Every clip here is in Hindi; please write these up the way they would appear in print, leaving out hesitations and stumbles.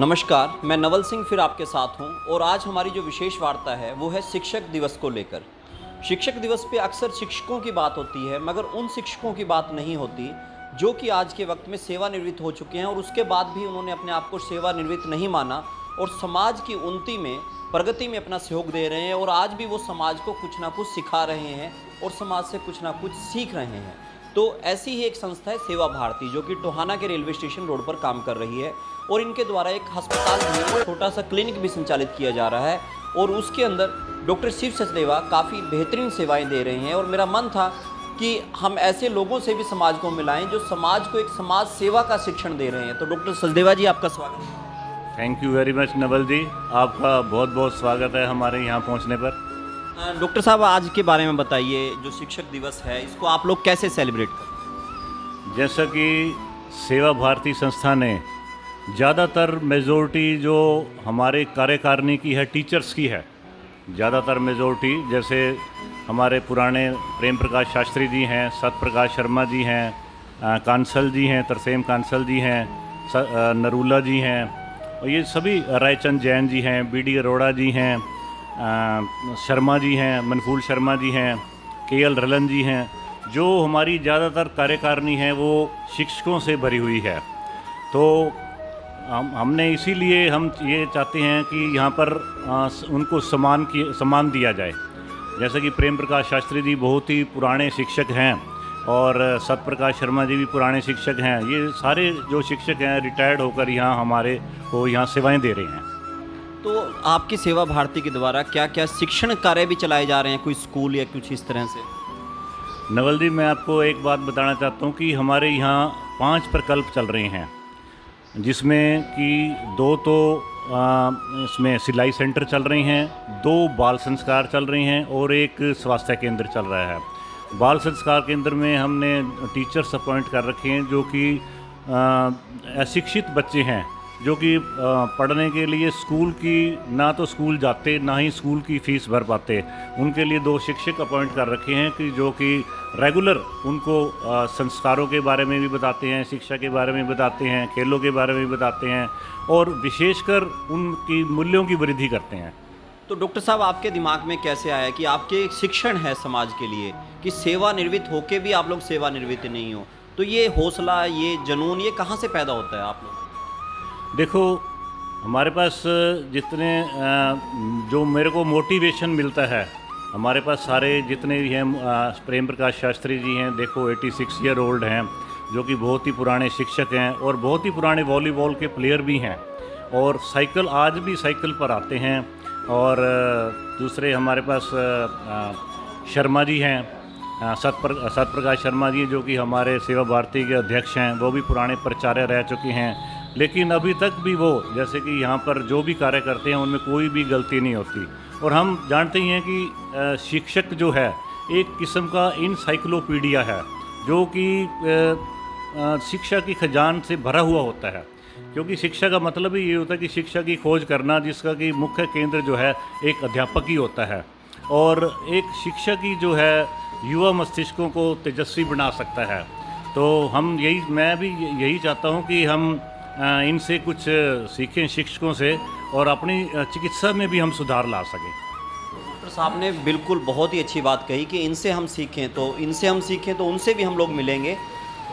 नमस्कार, मैं नवल सिंह फिर आपके साथ हूं और आज हमारी जो विशेष वार्ता है वो है शिक्षक दिवस को लेकर। शिक्षक दिवस पे अक्सर शिक्षकों की बात होती है, मगर उन शिक्षकों की बात नहीं होती जो कि आज के वक्त में सेवानिवृत्त हो चुके हैं और उसके बाद भी उन्होंने अपने आप को सेवानिवृत्त नहीं माना और समाज की उन्नति में, प्रगति में अपना सहयोग दे रहे हैं और आज भी वो समाज को कुछ ना कुछ सिखा रहे हैं और समाज से कुछ ना कुछ सीख रहे हैं। तो ऐसी ही एक संस्था है सेवा भारती, जो कि टोहाना के रेलवे स्टेशन रोड पर काम कर रही है और इनके द्वारा एक अस्पताल भी, छोटा सा क्लिनिक भी संचालित किया जा रहा है और उसके अंदर डॉक्टर शिव सचदेवा काफ़ी बेहतरीन सेवाएं दे रहे हैं। और मेरा मन था कि हम ऐसे लोगों से भी समाज को मिलाएं जो समाज को एक समाज सेवा का शिक्षण दे रहे हैं। तो डॉक्टर सचदेवा जी, आपका स्वागत है। Thank you very much Naval ji, आपका बहुत बहुत स्वागत है हमारे यहाँ पहुँचने पर। डॉक्टर साहब, आज के बारे में बताइए, जो शिक्षक दिवस है इसको आप लोग कैसे सेलिब्रेट करते? जैसा कि सेवा भारती संस्था ने ज़्यादातर मेजॉरिटी जो हमारे कार्यकारिणी की है टीचर्स की है, ज़्यादातर मेजॉरिटी, जैसे हमारे पुराने प्रेम प्रकाश शास्त्री जी हैं, सतप्रकाश शर्मा जी हैं, कांसल जी हैं, तरसेम कांसल जी हैं, नरूला जी हैं, और ये सभी, रायचंद जैन जी हैं, बीडी अरोड़ा जी हैं, शर्मा जी हैं, मनफूल शर्मा जी हैं, केएल रलन जी हैं, जो हमारी ज़्यादातर कार्यकारिणी है वो शिक्षकों से भरी हुई है। तो हमने इसीलिए हम ये चाहते हैं कि यहाँ पर उनको सम्मान दिया जाए। जैसे कि प्रेम प्रकाश शास्त्री जी बहुत ही पुराने शिक्षक हैं और सतप्रकाश शर्मा जी भी पुराने शिक्षक हैं। ये सारे जो शिक्षक हैं रिटायर्ड होकर यहाँ हमारे को यहाँ सेवाएं दे रहे हैं। तो आपकी सेवा भारती के द्वारा क्या क्या शिक्षण कार्य भी चलाए जा रहे हैं, कोई स्कूल या कुछ इस तरह से? नवल जी, मैं आपको एक बात बताना चाहता हूँ कि हमारे यहाँ 5 प्रकल्प चल रहे हैं, जिसमें कि 2 तो इसमें सिलाई सेंटर चल रहे हैं, 2 बाल संस्कार चल रहे हैं और 1 स्वास्थ्य केंद्र चल रहा है। बाल संस्कार केंद्र में हमने टीचर्स अपॉइंट कर रखे हैं जो कि अशिक्षित बच्चे हैं, जो कि पढ़ने के लिए स्कूल की ना तो स्कूल जाते ना ही स्कूल की फ़ीस भर पाते। उनके लिए 2 शिक्षक अपॉइंट कर रखे हैं कि जो कि रेगुलर उनको संस्कारों के बारे में भी बताते हैं, शिक्षा के बारे में बताते हैं, खेलों के बारे में भी बताते हैं और विशेषकर उनकी मूल्यों की वृद्धि करते हैं। तो डॉक्टर साहब, आपके दिमाग में कैसे आया कि आपके एक शिक्षण है समाज के लिए कि सेवानिवृत्त होके भी आप लोग सेवानिवृत्त नहीं हो? तो ये हौसला, ये जुनून, ये कहाँ से पैदा होता है आप लोग? देखो, हमारे पास जितने जो मेरे को मोटिवेशन मिलता है, हमारे पास सारे जितने भी हैं, प्रेम प्रकाश शास्त्री जी हैं, देखो 86 ईयर ओल्ड हैं, जो कि बहुत ही पुराने शिक्षक हैं और बहुत ही पुराने वॉलीबॉल के प्लेयर भी हैं और साइकिल, आज भी साइकिल पर आते हैं। और दूसरे हमारे पास शर्मा जी हैं, सतप्रकाश शर्मा जी, जो कि हमारे सेवा भारती के अध्यक्ष हैं, वो भी पुराने प्राचार्य रह चुके हैं, लेकिन अभी तक भी वो, जैसे कि यहाँ पर जो भी कार्य करते हैं उनमें कोई भी गलती नहीं होती। और हम जानते ही हैं कि शिक्षक जो है एक किस्म का इनसाइक्लोपीडिया है, जो कि शिक्षा की खजान से भरा हुआ होता है, क्योंकि शिक्षा का मतलब ही ये होता है कि शिक्षा की खोज करना, जिसका कि मुख्य केंद्र जो है एक अध्यापक ही होता है। और एक शिक्षक ही जो है युवा मस्तिष्कों को तेजस्वी बना सकता है। तो मैं भी यही चाहता हूँ कि हम इनसे कुछ सीखें, शिक्षकों से, और अपनी चिकित्सा में भी हम सुधार ला सकें। डॉक्टर साहब ने बिल्कुल बहुत ही अच्छी बात कही कि इनसे हम सीखें तो उनसे भी हम लोग मिलेंगे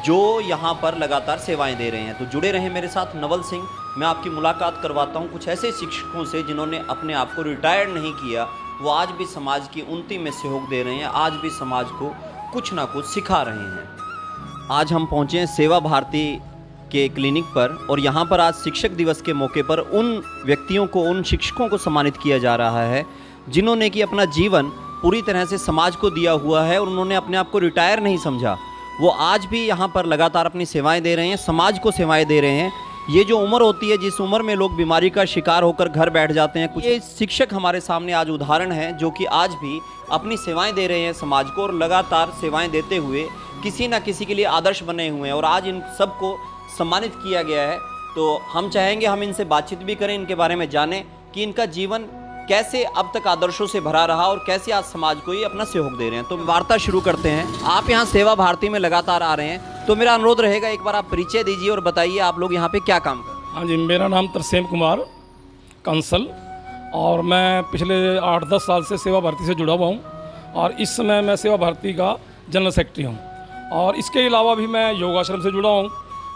जो यहाँ पर लगातार सेवाएं दे रहे हैं। तो जुड़े रहें मेरे साथ। नवल सिंह, मैं आपकी मुलाकात करवाता हूँ कुछ ऐसे शिक्षकों से जिन्होंने अपने आप को रिटायर नहीं किया, वो आज भी समाज की उन्नति में सहयोग दे रहे हैं, आज भी समाज को कुछ ना कुछ सिखा रहे हैं। आज हम पहुँचे हैं सेवा भारती के क्लिनिक पर और यहाँ पर आज शिक्षक दिवस के मौके पर उन व्यक्तियों को, उन शिक्षकों को सम्मानित किया जा रहा है जिन्होंने कि अपना जीवन पूरी तरह से समाज को दिया हुआ है और उन्होंने अपने आप को रिटायर नहीं समझा। वो आज भी यहाँ पर लगातार अपनी सेवाएं दे रहे हैं, समाज को सेवाएं दे रहे हैं। ये जो उम्र होती है, जिस उम्र में लोग बीमारी का शिकार होकर घर बैठ जाते हैं, कुछ ये शिक्षक हमारे सामने आज उदाहरण हैं जो कि आज भी अपनी सेवाएं दे रहे हैं समाज को और लगातार सेवाएं देते हुए किसी न किसी के लिए आदर्श बने हुए हैं और आज इन सबको सम्मानित किया गया है। तो हम चाहेंगे हम इनसे बातचीत भी करें, इनके बारे में जानें कि इनका जीवन कैसे अब तक आदर्शों से भरा रहा और कैसे आज समाज को ये अपना सहयोग दे रहे हैं। तो वार्ता शुरू करते हैं। आप यहाँ सेवा भारती में लगातार आ रहे हैं, तो मेरा अनुरोध रहेगा एक बार आप परिचय दीजिए और बताइए आप लोग यहाँ पे क्या काम कर रहे हैं। हाँ जी, मेरा नाम तरसेम कुमार कंसल, और मैं पिछले 8-10 साल से सेवा भारती से जुड़ा हुआ हूँ और इस समय मैं सेवा भारती का जनरल सेक्रेटरी हूँ। और इसके अलावा भी मैं योगाश्रम से जुड़ा हूँ,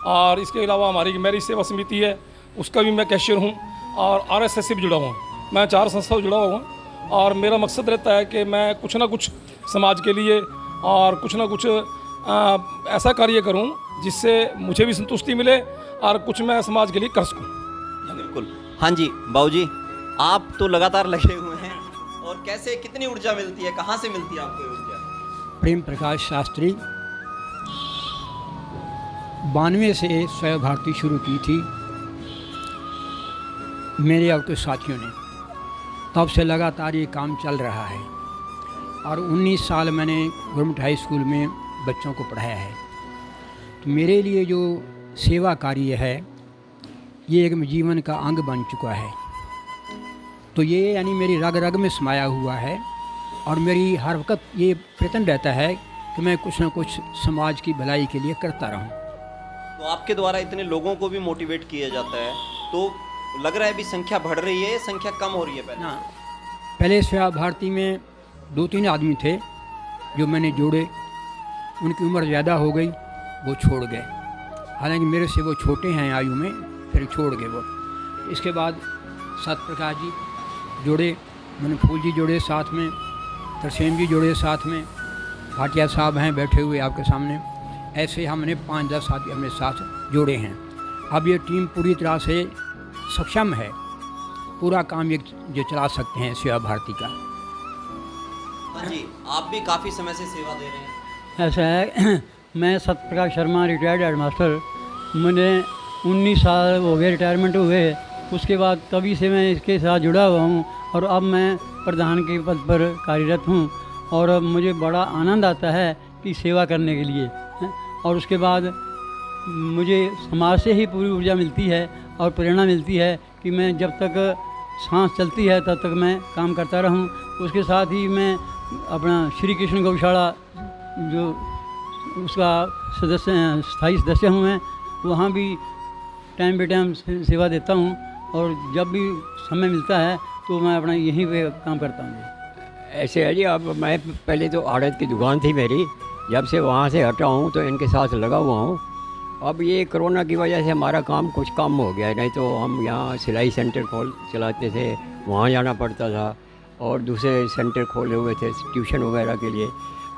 और इसके अलावा हमारी मेरी सेवा समिति है उसका भी मैं कैशियर हूँ, और RSS से भी जुड़ा हुआ हूँ। मैं 4 संस्थाओं से जुड़ा हुआ हूँ और मेरा मकसद रहता है कि मैं कुछ ना कुछ समाज के लिए और कुछ ना कुछ ऐसा कार्य करूं जिससे मुझे भी संतुष्टि मिले और कुछ मैं समाज के लिए कर सकूं। बिल्कुल। हाँ जी बाबूजी, आप तो लगातार लगे हुए हैं, और कैसे, कितनी ऊर्जा मिलती है, कहाँ से मिलती है आपको ये ऊर्जा? प्रेम प्रकाश शास्त्री 92 से सेवा भारती शुरू की थी मेरे और कुछ साथियों ने, तब से लगातार ये काम चल रहा है और 19 साल मैंने गवर्नमेंट हाई स्कूल में बच्चों को पढ़ाया है। तो मेरे लिए जो सेवा कार्य है ये एक जीवन का अंग बन चुका है। तो ये यानी मेरी रग रग में समाया हुआ है और मेरी हर वक्त ये प्रयत्न रहता है कि मैं कुछ ना कुछ समाज की भलाई के लिए करता रहूं। तो आपके द्वारा इतने लोगों को भी मोटिवेट किया जाता है, तो लग रहा है अभी संख्या बढ़ रही है, संख्या कम हो रही है? पहले सेवा भारती में 2-3 आदमी थे जो मैंने जोड़े, उनकी उम्र ज़्यादा हो गई, वो छोड़ गए। हालांकि मेरे से वो छोटे हैं आयु में, फिर छोड़ गए वो। इसके बाद सतप्रकाश जी जोड़े, मैंने फूल जी जोड़े साथ में, तरसेम जी जोड़े साथ में, भाटिया साहब हैं बैठे हुए आपके सामने। ऐसे हमने 5-10 साथी अपने साथ जोड़े हैं। अब ये टीम पूरी तरह से सक्षम है, पूरा काम ये जो चला सकते हैं सेवा भारती का। हाँ जी, आप भी काफ़ी समय से सेवा दे रहे हैं। ऐसा है, मैं सतप्रकाश शर्मा रिटायर्ड हेडमास्टर, मुझे 19 साल हो गए रिटायरमेंट हुए। उसके बाद तभी से मैं इसके साथ जुड़ा हुआ हूँ और अब मैं प्रधान के पद पर कार्यरत हूँ और अब मुझे बड़ा आनंद आता है कि सेवा करने के लिए। और उसके बाद मुझे समाज से ही पूरी ऊर्जा मिलती है और प्रेरणा मिलती है कि मैं जब तक सांस चलती है तब तक मैं काम करता रहूं। उसके साथ ही मैं अपना श्री कृष्ण गौशाला जो उसका सदस्य स्थायी सदस्य हूँ, मैं वहाँ भी टाइम पे टाइम सेवा देता हूँ और जब भी समय मिलता है तो मैं अपना यहीं पे काम करता हूँ। ऐसे है जी, अब मैं पहले तो आड़त की दुकान थी मेरी, जब से वहाँ से हटा हूँ तो इनके साथ लगा हुआ हूँ। अब ये कोरोना की वजह से हमारा काम कुछ कम हो गया है, नहीं तो हम यहाँ सिलाई सेंटर चलाते थे, वहाँ जाना पड़ता था और दूसरे सेंटर खोले हुए थे ट्यूशन वगैरह के लिए।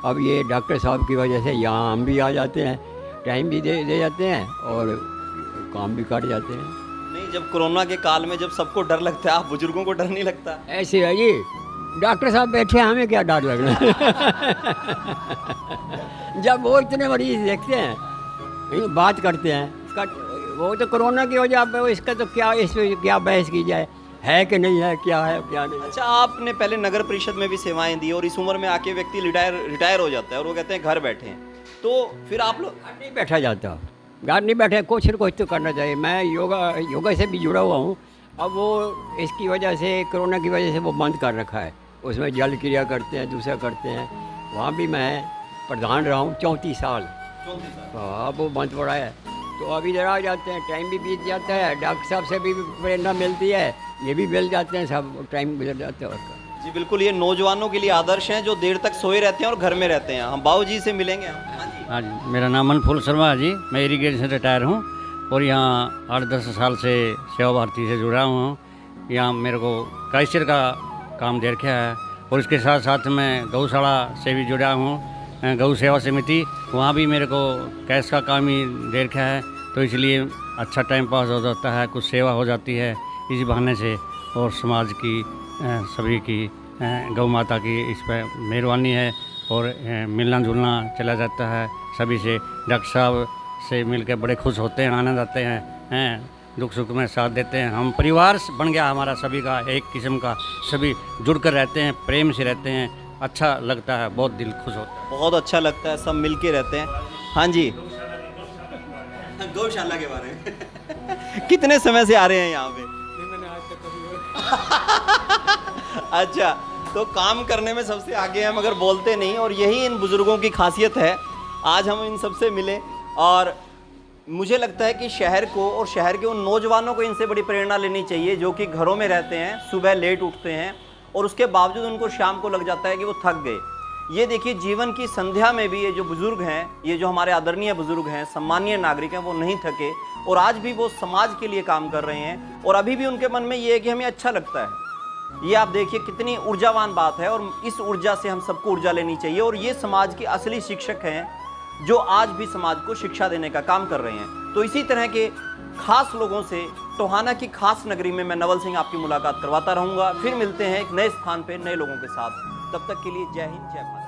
अब ये डॉक्टर साहब की वजह से यहाँ हम भी आ जाते हैं, टाइम भी दे जाते हैं और काम भी कर जाते हैं। नहीं, जब कोरोना के काल में जब सबको डर लगता है, आप बुजुर्गों को डर नहीं लगता? ऐसे है जी, डॉक्टर साहब बैठे हैं, हमें क्या डर लगना जब वो इतने मरीज देखते हैं, बात करते हैं, वो तो कोरोना की वजह पे इसका तो क्या, इस क्या बहस की जाए, है कि नहीं है, क्या है क्या नहीं। अच्छा, आपने पहले नगर परिषद में भी सेवाएं दी और इस उम्र में आके व्यक्ति रिटायर हो जाता है और वो कहते हैं घर बैठे हैं, तो फिर आप लोग? घर नहीं बैठा जाता, घर नहीं बैठे, कुछ न कुछ तो करना चाहिए। मैं योगा से भी जुड़ा हुआ हूँ। अब वो इसकी वजह से, कोरोना की वजह से वो बंद कर रखा है, उसमें जल क्रिया करते हैं, दूसरा करते हैं, वहाँ भी मैं प्रधान रहा हूँ 34 साल। अब वो बंद पड़ा है तो अभी इधर आ जाते हैं, टाइम भी बीत जाता है, डॉक्टर साहब से भी प्रेरणा मिलती है, ये भी मिल जाते हैं, सब टाइम गुजर जाता है। और जी बिल्कुल, ये नौजवानों के लिए आदर्श हैं जो देर तक सोए रहते हैं और घर में रहते हैं। हम बाबू जी से मिलेंगे हम। हाँ जी, मेरा नाम मनफूल शर्मा है जी, मैं इरीगेशन से रिटायर हूँ और यहाँ 8-10 साल से सेवा भारती से जुड़ा हुआ हूँ। यहाँ मेरे को कैशियर का काम दे रखा है और इसके साथ साथ मैं गौशाला से भी जुड़ा हूँ, गौ सेवा समिति, वहाँ भी मेरे को कैश का काम ही दे रखा है। तो इसलिए अच्छा टाइम पास हो जाता है, कुछ सेवा हो जाती है इस बहाने से, और समाज की सभी की गौ माता की इस पर मेहरबानी है और मिलना जुलना चला जाता है सभी से। डॉक्टर साहब से मिलकर बड़े खुश होते हैं, आनंद आते हैं, दुख सुख में साथ देते हैं। हम परिवार बन गया हमारा सभी का, एक किस्म का, सभी जुड़कर रहते हैं, प्रेम से रहते हैं, अच्छा लगता है, बहुत दिल खुश होता है। बहुत अच्छा लगता है, सब मिल के रहते हैं। हाँ जी, गौशाला के बारे में कितने समय से आ रहे हैं यहाँ पे? मैंने आज तक कभी अच्छा, तो काम करने में सबसे आगे हैं मगर बोलते नहीं, और यही इन बुजुर्गों की खासियत है। आज हम इन सबसे मिले और मुझे लगता है कि शहर को और शहर के उन नौजवानों को इनसे बड़ी प्रेरणा लेनी चाहिए जो कि घरों में रहते हैं, सुबह लेट उठते हैं और उसके बावजूद उनको शाम को लग जाता है कि वो थक गए। ये देखिए, जीवन की संध्या में भी ये जो बुज़ुर्ग हैं, ये जो हमारे आदरणीय बुज़ुर्ग हैं, सम्मानीय नागरिक हैं, वो नहीं थके और आज भी वो समाज के लिए काम कर रहे हैं और अभी भी उनके मन में ये है कि हमें अच्छा लगता है। ये आप देखिए कितनी ऊर्जावान बात है और इस ऊर्जा से हम सबको ऊर्जा लेनी चाहिए और ये समाज के असली शिक्षक हैं जो आज भी समाज को शिक्षा देने का काम कर रहे हैं। तो इसी तरह के खास लोगों से टोहाना की खास नगरी में मैं नवल सिंह आपकी मुलाकात करवाता रहूँगा। फिर मिलते हैं एक नए स्थान पे नए लोगों के साथ। तब तक के लिए जय हिंद, जय भारत।